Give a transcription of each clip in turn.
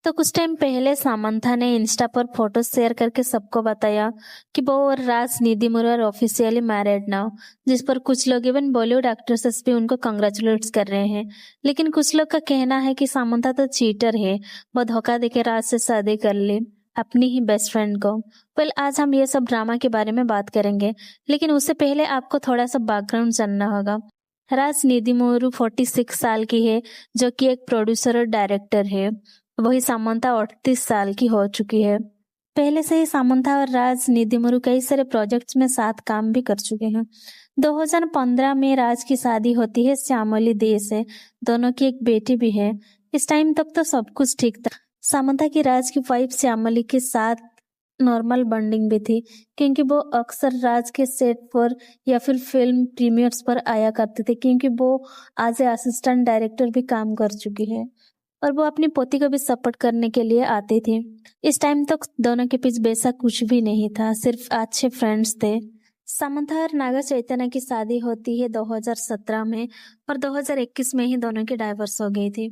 तो कुछ टाइम पहले सामंथा ने इंस्टा पर फोटो शेयर करके सबको बताया कि वो और राज निधि मुरर ऑफिशियली मैरिड नाउ, जिस पर कुछ लोग इवन बॉलीवुड एक्ट्रेसेस भी उनको कंग्रेचुलेट्स कर रहे हैं। लेकिन कुछ लोग का कहना है कि सामंथा तो चीटर है, वो धोखा देके राज से शादी कर ली अपनी ही बेस्ट फ्रेंड को। वेल, आज हम ये सब ड्रामा के बारे में बात करेंगे, लेकिन उससे पहले आपको थोड़ा सा बैकग्राउंड जानना होगा। राज निधि मुरु 46 साल की है, जो कि एक प्रोड्यूसर और डायरेक्टर है। वही सामंथा 38 साल की हो चुकी है। पहले से ही सामंथा और राज निधिमुरु कई सारे प्रोजेक्ट्स में साथ काम भी कर चुके हैं। 2015 में राज की शादी होती है श्यामली दे से। दोनों की एक बेटी भी है। इस टाइम तक तो सब कुछ ठीक था। सामंथा की राज की वाइफ श्यामली के साथ नॉर्मल बॉन्डिंग भी थी, क्योंकि वो अक्सर राज के सेट पर या फिर फिल्म प्रीमियर्स पर आया करते थे, क्योंकि वो एज ए असिस्टेंट डायरेक्टर भी काम कर चुकी है और वो अपनी पोती को भी सपोर्ट करने के लिए आती थी। इस टाइम तक दोनों के बीच वैसा कुछ भी नहीं था, सिर्फ अच्छे फ्रेंड्स थे। सामंथा और नागा चैतन्य की शादी होती है 2017 में और 2021 में ही दोनों की डाइवोर्स हो गई थी।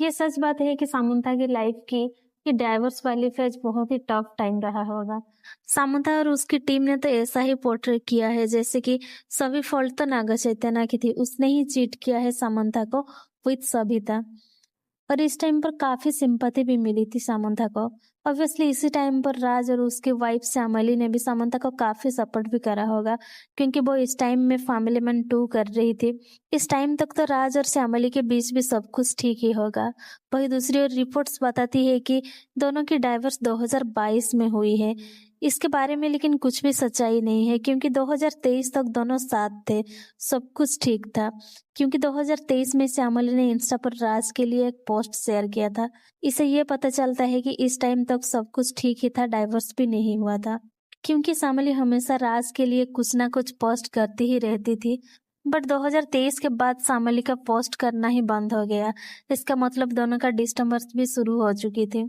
ये सच बात है कि सामंथा की लाइफ की कि डाइवोर्स वाली फेज बहुत ही टफ टाइम रहा होगा। सामंथा और उसकी टीम ने तो ऐसा ही पोर्ट्रेट किया है जैसे कि सभी फॉल्ट तो नागा चैतन्य की थी, उसने ही चीट किया है सामंथा को विद सबिता। और इस टाइम पर काफी सिंपैथी भी मिली थी सामंथा को। ऑब्वियसली इसी टाइम पर राज और उसकी वाइफ श्यामली ने भी सामंथा को काफी सपोर्ट भी करा होगा, क्योंकि वो इस टाइम में फैमिली मैन 2 कर रही थी। इस टाइम तक तो राज और श्यामली के बीच भी सब कुछ ठीक ही होगा। वही दूसरी ओर रिपोर्ट्स बताती है कि दोनों की डाइवोर्स 2022 में हुई है। इसके बारे में लेकिन कुछ भी सच्चाई नहीं है, क्योंकि 2023 तक दोनों साथ थे, सब कुछ ठीक था। क्योंकि 2023 में श्यामली ने इंस्टा पर राज के लिए एक पोस्ट शेयर किया था। इसे ये पता चलता है कि इस टाइम तक सब कुछ ठीक ही था, डाइवोर्स भी नहीं हुआ था। क्योंकि श्यामली हमेशा राज के लिए कुछ ना कुछ पोस्ट करती ही रहती थी, बट 2023 के बाद श्यामली का पोस्ट करना ही बंद हो गया। इसका मतलब दोनों का डिस्टर्बेंस भी शुरू हो चुकी थी।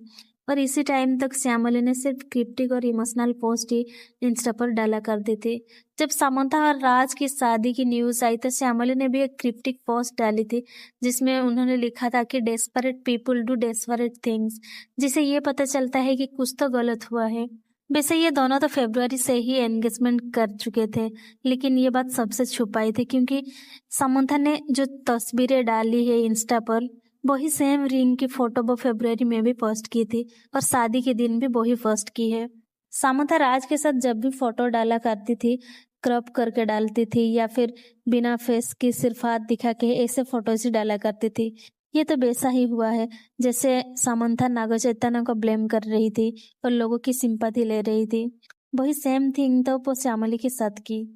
और इसी टाइम तक श्यामली ने सिर्फ क्रिप्टिक और इमोशनल पोस्ट ही इंस्टा पर डाला करती थी। जब सामंथा और राज की शादी की न्यूज आई तो श्यामली ने भी एक क्रिप्टिक पोस्ट डाली थी, जिसमें उन्होंने लिखा था कि desperate people do desperate things, जिसे ये पता चलता है कि कुछ तो गलत हुआ है। वैसे ये दोनों तो फरवरी से ही एंगेजमेंट कर चुके थे, लेकिन ये बात सबसे छुपाई थी, क्योंकि सामंथा ने जो तस्वीरें डाली है इंस्टा पर, वही सेम रिंग की फोटो वो फरवरी में भी पोस्ट की थी और शादी के दिन भी वही पोस्ट की है। सामंथा राज के साथ जब भी फोटो डाला करती थी, क्रॉप करके डालती थी या फिर बिना फेस की सिर्फ हाथ दिखा के ऐसे फोटोज ही डाला करती थी। ये तो वैसा ही हुआ है जैसे सामंथा नागा चैतन्य को ब्लेम कर रही थी और लोगों की सिंपैथी ले रही थी। वही सेम थिंग तो वो श्यामली के साथ की।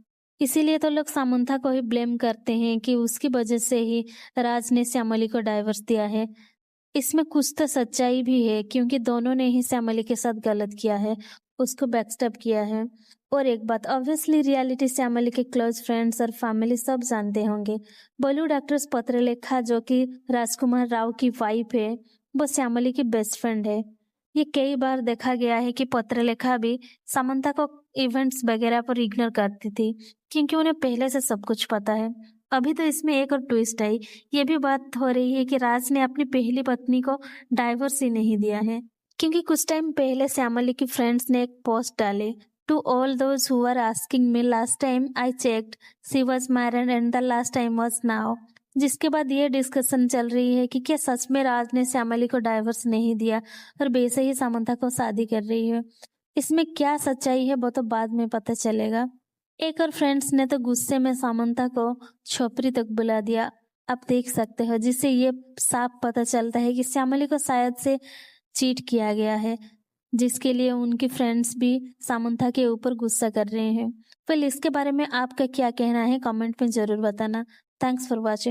इसीलिए तो लोग सामंथा को ही ब्लेम करते हैं कि उसकी वजह से ही राज ने श्यामली को डाइवोर्स दिया है। इसमें कुछ तो सच्चाई भी है, क्योंकि दोनों ने ही श्यामली के साथ गलत किया है, उसको बैकस्टेप किया है। और एक बात, ऑब्वियसली रियलिटी श्यामली के क्लोज फ्रेंड्स और फैमिली सब जानते होंगे। बॉलीवुड एक्ट्रेस पत्रलेखा, जो कि राजकुमार राव की वाइफ है, वो श्यामली की बेस्ट फ्रेंड है। ये कई बार देखा गया है कि पत्रलेखा भी सामंथा को इवेंट्स वगैरह पर इग्नोर करती थी, क्योंकि उन्हें पहले से सब कुछ पता है। अभी तो इसमें एक और ट्विस्ट आई। ये भी बात हो रही है कि राज ने अपनी पहली पत्नी को डाइवोर्स ही नहीं दिया है, क्योंकि कुछ टाइम पहले श्यामली की फ्रेंड्स ने एक पोस्ट डाले, to all those who are asking me, last time I checked she was married and the last time was now. जिसके बाद ये डिस्कशन चल रही है कि क्या सच में राज ने श्यामली को डाइवोर्स नहीं दिया और वैसे ही सामंथा को शादी कर रही है। इसमें क्या सच्चाई है वो तो बाद में पता चलेगा। एक और फ्रेंड्स ने तो गुस्से में सामंथा को छोपरी तक बुला दिया, आप देख सकते हो, जिससे ये साफ पता चलता है कि श्यामली को शायद से चीट किया गया है, जिसके लिए उनकी फ्रेंड्स भी सामंथा के ऊपर गुस्सा कर रहे हैं। फिर इसके बारे में आपका क्या कहना है कमेंट में जरूर बताना। Thanks for watching.